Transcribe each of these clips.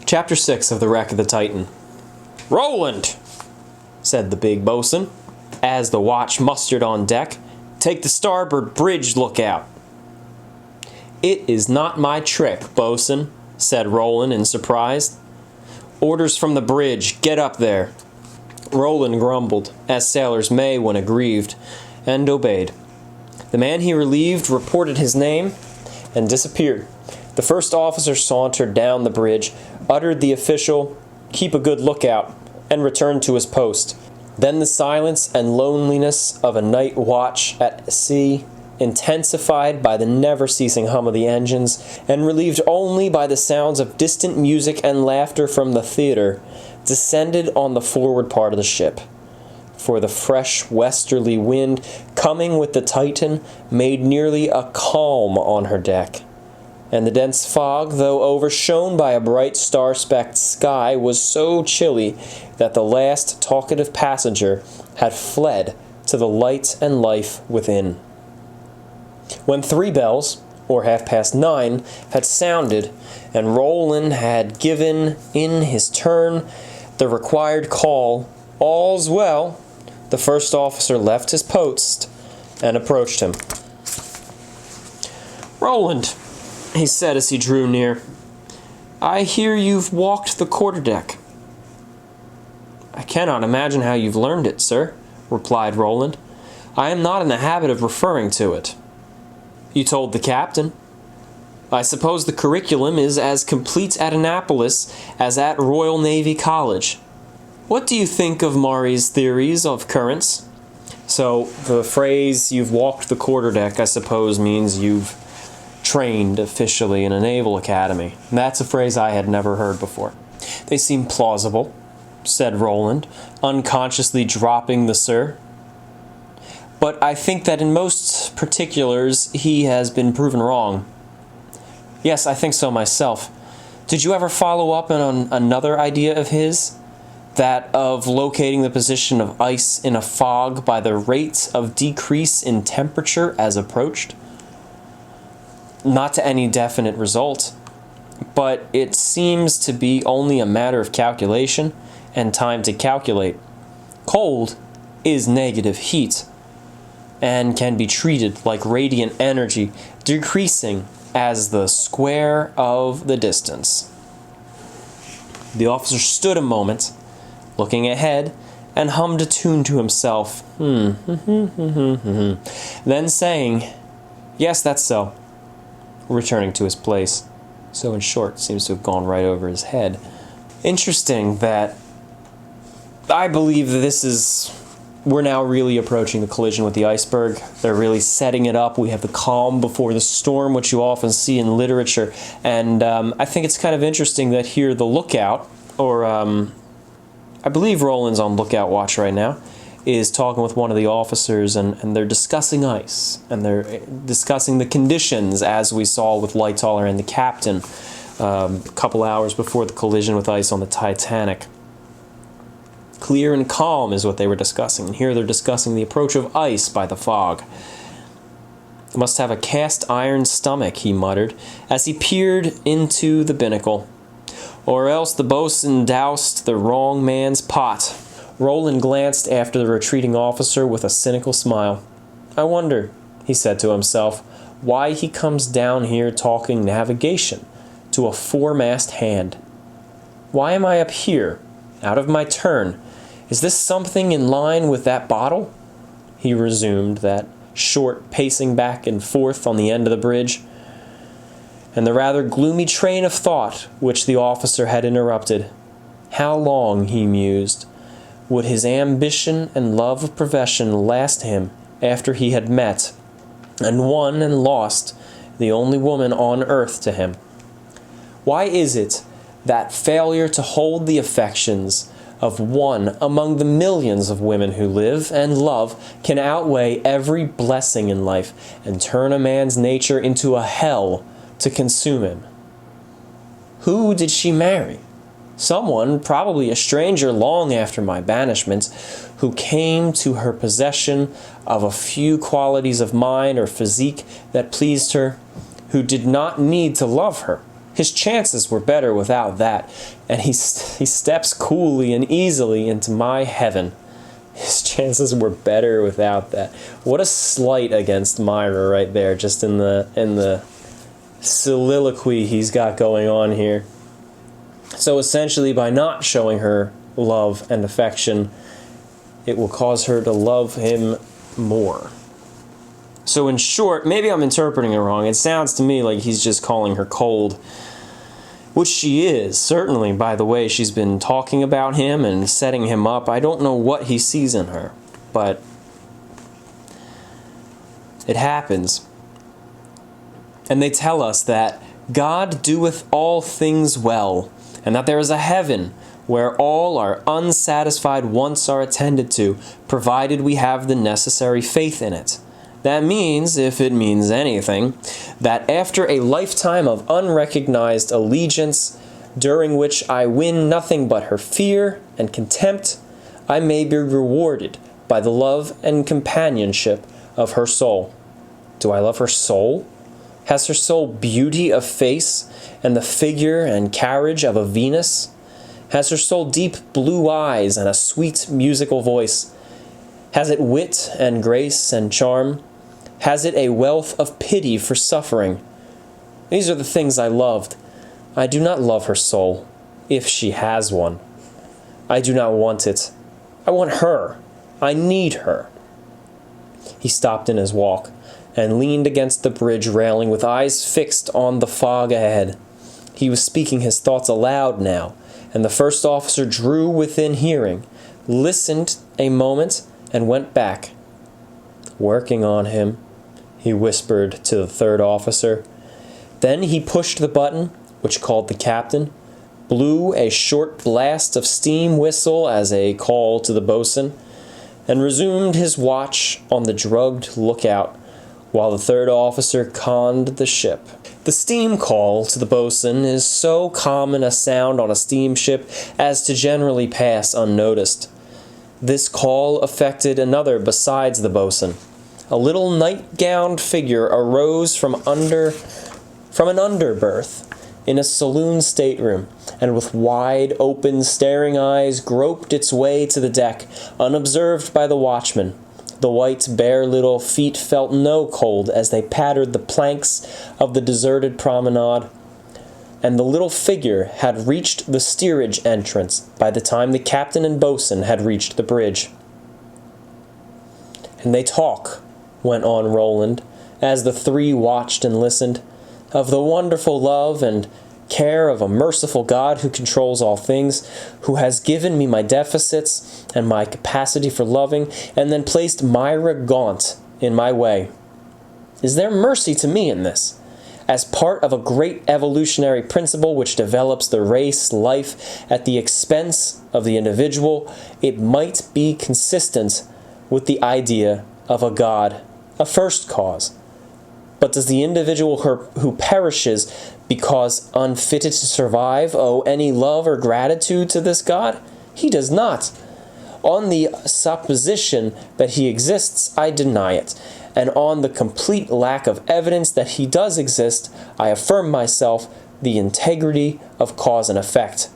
Chapter 6 of The Wreck of the Titan. "Roland," said the big boatswain, as the watch mustered on deck, "take the starboard bridge lookout." "It is not my trick, boatswain," said Roland in surprise. "Orders from the bridge, get up there." Roland grumbled, as sailors may when aggrieved, and obeyed. The man he relieved reported his name and disappeared. The first officer sauntered down the bridge, uttered the official, "Keep a good lookout," and returned to his post. Then the silence and loneliness of a night watch at sea, intensified by the never-ceasing hum of the engines, and relieved only by the sounds of distant music and laughter from the theater, descended on the forward part of the ship. For the fresh westerly wind, coming with the Titan, made nearly a calm on her deck. And the dense fog, though overshone by a bright star-specked sky, was so chilly that the last talkative passenger had fled to the light and life within. When 3 bells, or 9:30, had sounded, and Roland had given in his turn the required call, "All's well," the first officer left his post and approached him. "Roland," he said as he drew near, "I hear you've walked the quarterdeck." "I cannot imagine how you've learned it, sir," replied Roland. "I am not in the habit of referring to it." "You told the captain. I suppose the curriculum is as complete at Annapolis as at Royal Navy College. What do you think of Maury's theories of currents?" So the phrase, "you've walked the quarterdeck," I suppose means you've trained officially in a naval academy. That's a phrase I had never heard before. "They seem plausible," said Roland, unconsciously dropping the "sir." "But I think that in most particulars he has been proven wrong." "Yes, I think so myself. Did you ever follow up on another idea of his? That of locating the position of ice in a fog by the rate of decrease in temperature as approached?" "Not to any definite result, but it seems to be only a matter of calculation and time to calculate. Cold is negative heat, and can be treated like radiant energy, decreasing as the square of the distance." The officer stood a moment, looking ahead, and hummed a tune to himself, then saying, "Yes, that's so," returning to his place. So in short, seems to have gone right over his head. Interesting that I believe that we're now really approaching the collision with the iceberg. They're really setting it up. We have the calm before the storm, which you often see in literature. And I think it's kind of interesting that here the lookout, or I believe Roland's on lookout watch right now, is talking with one of the officers, and they're discussing ice, and they're discussing the conditions, as we saw with Lightoller and the captain a couple hours before the collision with ice on the Titanic. Clear and calm is what they were discussing, and here they're discussing the approach of ice by the fog. "Must have a cast iron stomach," he muttered, as he peered into the binnacle. "Or else the boatswain doused the wrong man's pot." Roland glanced after the retreating officer with a cynical smile. "I wonder," he said to himself, "why he comes down here talking navigation to a foremast hand. Why am I up here, out of my turn? Is this something in line with that bottle?" He resumed that short pacing back and forth on the end of the bridge, and the rather gloomy train of thought which the officer had interrupted. How long, he mused, would his ambition and love of profession last him after he had met, and won and lost, the only woman on earth to him? Why is it that failure to hold the affections of one among the millions of women who live and love can outweigh every blessing in life and turn a man's nature into a hell to consume him? Who did she marry? Someone, probably a stranger long after my banishment, who came to her possession of a few qualities of mind or physique that pleased her, who did not need to love her, His chances were better without that, and he steps coolly and easily into my heaven. His chances were better without that. What a slight against Myra right there, just in the soliloquy he's got going on here. So essentially, by not showing her love and affection, it will cause her to love him more. So in short, maybe I'm interpreting it wrong. It sounds to me like he's just calling her cold, which she is, certainly, by the way she's been talking about him and setting him up. I don't know what he sees in her, but it happens. And they tell us that God doeth all things well, and that there is a heaven where all our unsatisfied wants are attended to, provided we have the necessary faith in it. That means, if it means anything, that after a lifetime of unrecognized allegiance, during which I win nothing but her fear and contempt, I may be rewarded by the love and companionship of her soul. Do I love her soul? Has her soul beauty of face and the figure and carriage of a Venus? Has her soul deep blue eyes and a sweet musical voice? Has it wit and grace and charm? Has it a wealth of pity for suffering? These are the things I loved. I do not love her soul, if she has one. I do not want it. I want her. I need her. He stopped in his walk and leaned against the bridge railing with eyes fixed on the fog ahead. He was speaking his thoughts aloud now, and the first officer drew within hearing, listened a moment, and went back. Working on him, he whispered to the third officer. Then he pushed the button, which called the captain, blew a short blast of steam whistle as a call to the boatswain, and resumed his watch on the drugged lookout, while the third officer conned the ship. The steam call to the boatswain is so common a sound on a steamship as to generally pass unnoticed. This call affected another besides the boatswain. A little night-gowned figure arose from an underberth in a saloon stateroom, and with wide open staring eyes groped its way to the deck, unobserved by the watchman. The white, bare little feet felt no cold as they pattered the planks of the deserted promenade, and the little figure had reached the steerage entrance by the time the captain and boatswain had reached the bridge. "And they talk," went on Roland, as the three watched and listened, "of the wonderful love and care of a merciful God who controls all things, who has given me my deficits and my capacity for loving, and then placed Myra Gaunt in my way. Is there mercy to me in this? As part of a great evolutionary principle which develops the race life at the expense of the individual, it might be consistent with the idea of a God, a first cause. But does the individual who perishes because unfitted to survive owe any love or gratitude to this God? He does not. On the supposition that he exists, I deny it, and on the complete lack of evidence that he does exist, I affirm myself the integrity of cause and effect,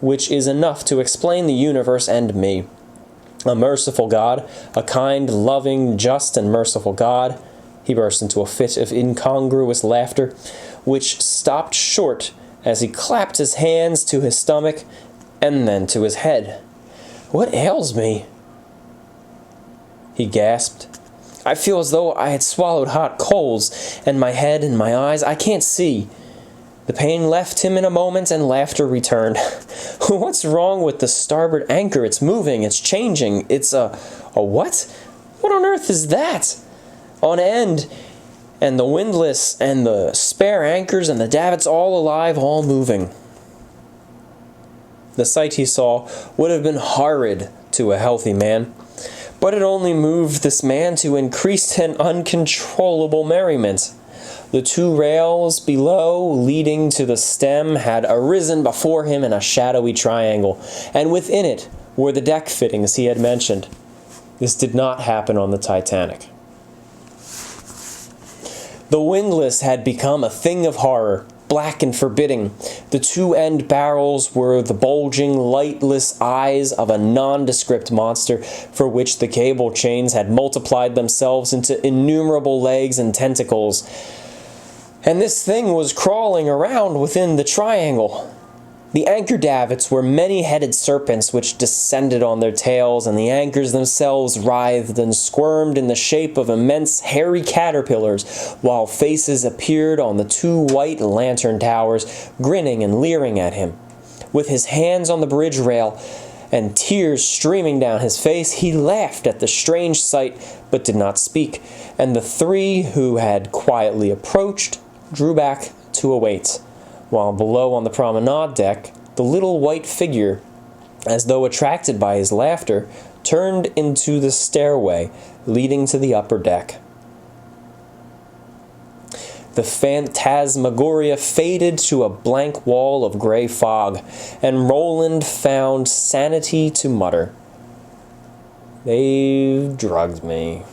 which is enough to explain the universe and me. A merciful God, a kind, loving, just, and merciful God." He burst into a fit of incongruous laughter, which stopped short as he clapped his hands to his stomach and then to his head. "What ails me?" he gasped. "I feel as though I had swallowed hot coals, and my head and my eyes, I can't see." The pain left him in a moment, and laughter returned. "What's wrong with the starboard anchor? It's moving, it's changing, it's a what? What on earth is that? On end, and the windlass, and the spare anchors, and the davits all alive, all moving." The sight he saw would have been horrid to a healthy man, but it only moved this man to increased and uncontrollable merriment. The two rails below, leading to the stem, had arisen before him in a shadowy triangle, and within it were the deck fittings he had mentioned. This did not happen on the Titanic. The windlass had become a thing of horror. black and forbidding. The two-end barrels were the bulging, lightless eyes of a nondescript monster for which the cable chains had multiplied themselves into innumerable legs and tentacles. And this thing was crawling around within the triangle. The anchor davits were many-headed serpents which descended on their tails, and the anchors themselves writhed and squirmed in the shape of immense hairy caterpillars, while faces appeared on the two white lantern towers, grinning and leering at him. With his hands on the bridge rail and tears streaming down his face, he laughed at the strange sight, but did not speak, and the three who had quietly approached drew back to await, while below on the promenade deck, the little white figure, as though attracted by his laughter, turned into the stairway leading to the upper deck. The phantasmagoria faded to a blank wall of gray fog, and Roland found sanity to mutter, "They've drugged me."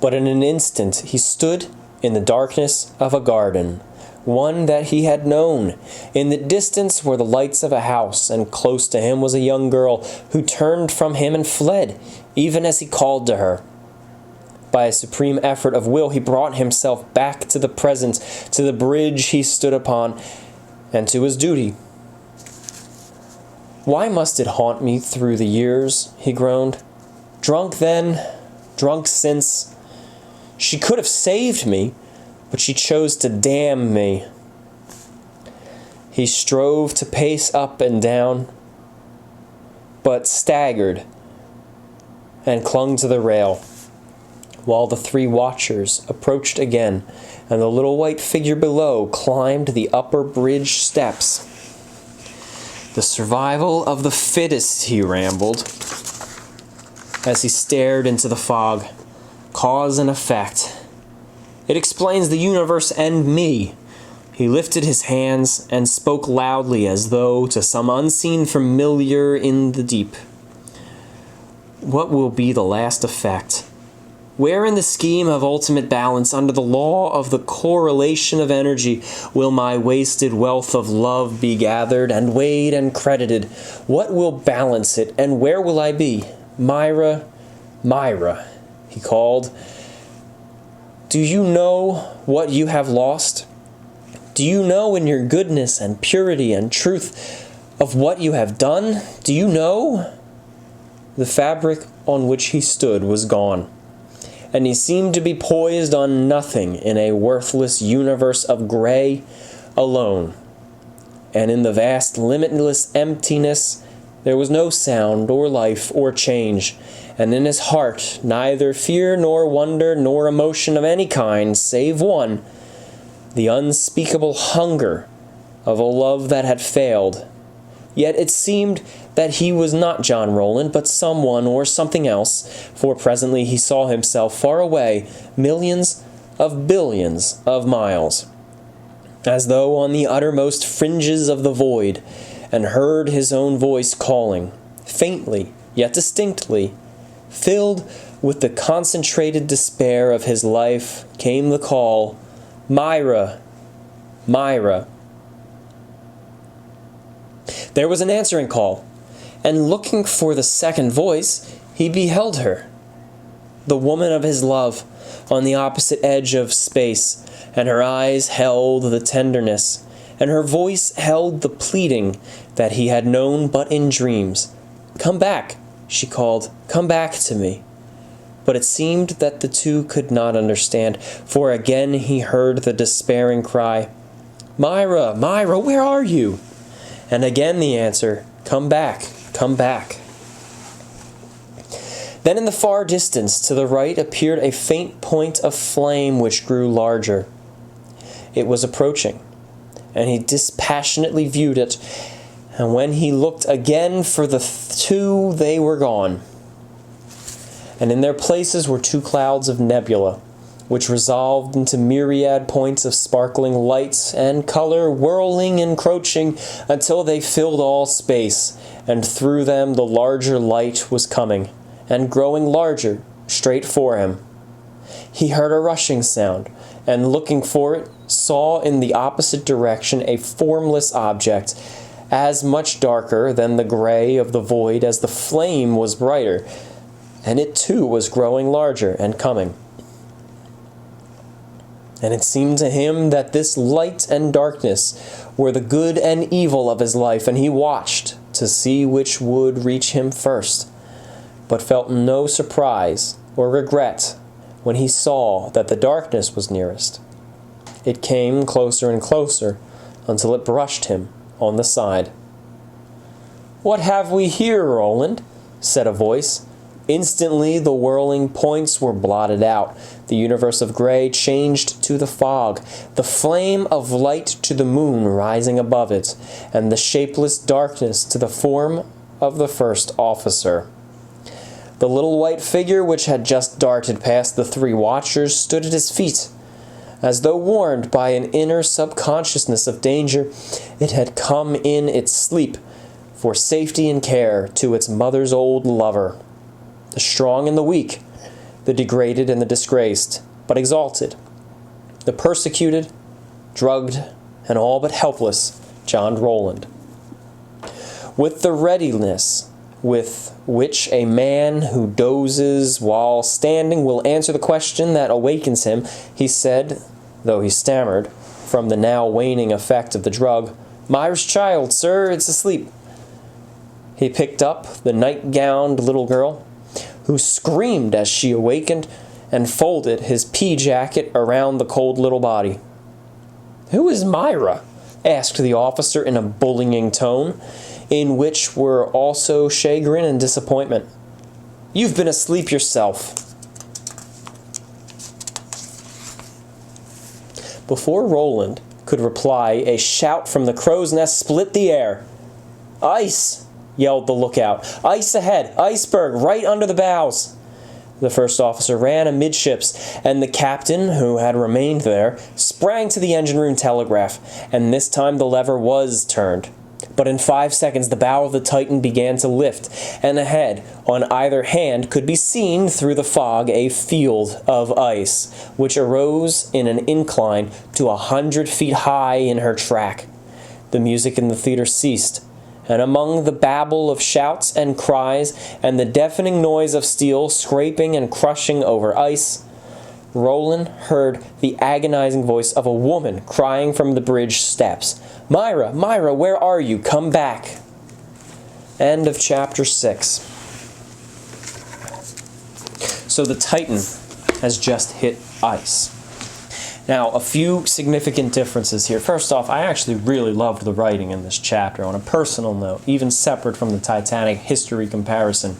But in an instant he stood in the darkness of a garden, one that he had known. In the distance were the lights of a house, and close to him was a young girl who turned from him and fled, even as he called to her. By a supreme effort of will, he brought himself back to the present, to the bridge he stood upon, and to his duty. "Why must it haunt me through the years?" he groaned. "Drunk then, drunk since. She could have saved me, but she chose to damn me." He strove to pace up and down, but staggered and clung to the rail, while the three watchers approached again, and the little white figure below climbed the upper bridge steps. "The survival of the fittest," he rambled, as he stared into the fog. "Cause and effect. It explains the universe and me." He lifted his hands and spoke loudly as though to some unseen familiar in the deep. "What will be the last effect? Where in the scheme of ultimate balance, under the law of the correlation of energy, will my wasted wealth of love be gathered and weighed and credited? What will balance it, and where will I be? Myra, Myra," he called. "Do you know what you have lost? Do you know in your goodness and purity and truth of what you have done? Do you know?" The fabric on which he stood was gone, and he seemed to be poised on nothing in a worthless universe of gray alone. And in the vast, limitless emptiness, there was no sound or life or change, and in his heart neither fear nor wonder nor emotion of any kind, save one, the unspeakable hunger of a love that had failed. Yet it seemed that he was not John Roland, but someone or something else, for presently he saw himself far away, millions of billions of miles, as though on the uttermost fringes of the void, and heard his own voice calling, faintly yet distinctly. Filled with the concentrated despair of his life came the call, "Myra, Myra." There was an answering call, and looking for the second voice, he beheld her, the woman of his love, on the opposite edge of space, and her eyes held the tenderness, and her voice held the pleading that he had known but in dreams. "Come back," she called, "come back to me." But it seemed that the two could not understand, for again he heard the despairing cry, "Myra, Myra, where are you?" And again the answer, "Come back, come back." Then in the far distance to the right appeared a faint point of flame which grew larger. It was approaching, and he dispassionately viewed it, and when he looked again for the two, they were gone. And in their places were two clouds of nebula, which resolved into myriad points of sparkling light and color, whirling, encroaching, until they filled all space, and through them the larger light was coming, and growing larger, straight for him. He heard a rushing sound, and looking for it, saw in the opposite direction a formless object, as much darker than the gray of the void as the flame was brighter, and it too was growing larger and coming. And it seemed to him that this light and darkness were the good and evil of his life, and he watched to see which would reach him first, but felt no surprise or regret when he saw that the darkness was nearest. It came closer and closer until it brushed him on the side. "What have we here, Roland?" said a voice. Instantly the whirling points were blotted out. The universe of gray changed to the fog, the flame of light to the moon rising above it, and the shapeless darkness to the form of the first officer. The little white figure which had just darted past the three watchers stood at his feet. As though warned by an inner subconsciousness of danger, it had come in its sleep for safety and care to its mother's old lover. The strong and the weak, the degraded and the disgraced, but exalted, the persecuted, drugged, and all but helpless John Roland. With the readiness with which a man who dozes while standing will answer the question that awakens him, he said, though he stammered, from the now waning effect of the drug, "Myra's child, sir, it's asleep." He picked up the night-gowned little girl, who screamed as she awakened, and folded his pea-jacket around the cold little body. "Who is Myra?" asked the officer in a bullying tone, in which were also chagrin and disappointment. "You've been asleep yourself." Before Roland could reply, a shout from the crow's nest split the air. "Ice!" yelled the lookout. "Ice ahead! Iceberg right under the bows!" The first officer ran amidships, and the captain, who had remained there, sprang to the engine room telegraph, and this time the lever was turned. But in 5 seconds the bow of the Titan began to lift, and ahead, on either hand, could be seen through the fog a field of ice, which arose in an incline to 100 feet high in her track. The music in the theater ceased, and among the babble of shouts and cries and the deafening noise of steel scraping and crushing over ice, Roland heard the agonizing voice of a woman crying from the bridge steps, "Myra, Myra, where are you? Come back." End of chapter 6. So the Titan has just hit ice. Now, a few significant differences here. First off, I actually really loved the writing in this chapter on a personal note, even separate from the Titanic history comparison.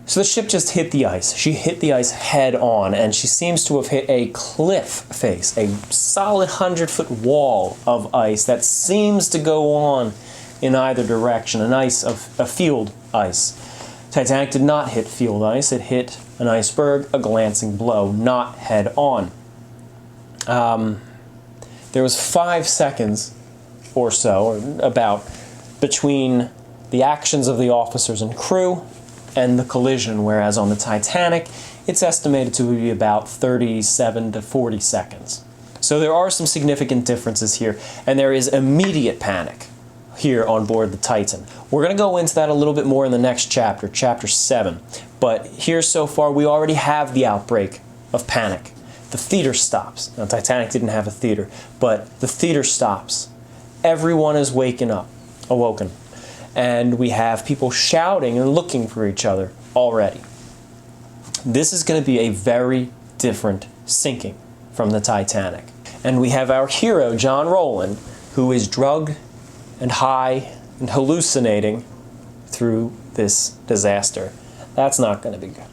So the ship just hit the ice. She hit the ice head on, and she seems to have hit a cliff face, a solid 100-foot wall of ice that seems to go on in either direction, a field ice. Titanic did not hit field ice. It hit an iceberg, a glancing blow, not head on. There was 5 seconds or so, or about, between the actions of the officers and crew and the collision, whereas on the Titanic, it's estimated to be about 37 to 40 seconds. So there are some significant differences here, and there is immediate panic here on board the Titan. We're going to go into that a little bit more in the next chapter, chapter 7. But here so far, we already have the outbreak of panic. The theater stops. Now, Titanic didn't have a theater, but the theater stops. Everyone is awoken. And we have people shouting and looking for each other already. This is going to be a very different sinking from the Titanic. And we have our hero, John Roland, who is drugged and high and hallucinating through this disaster. That's not going to be good.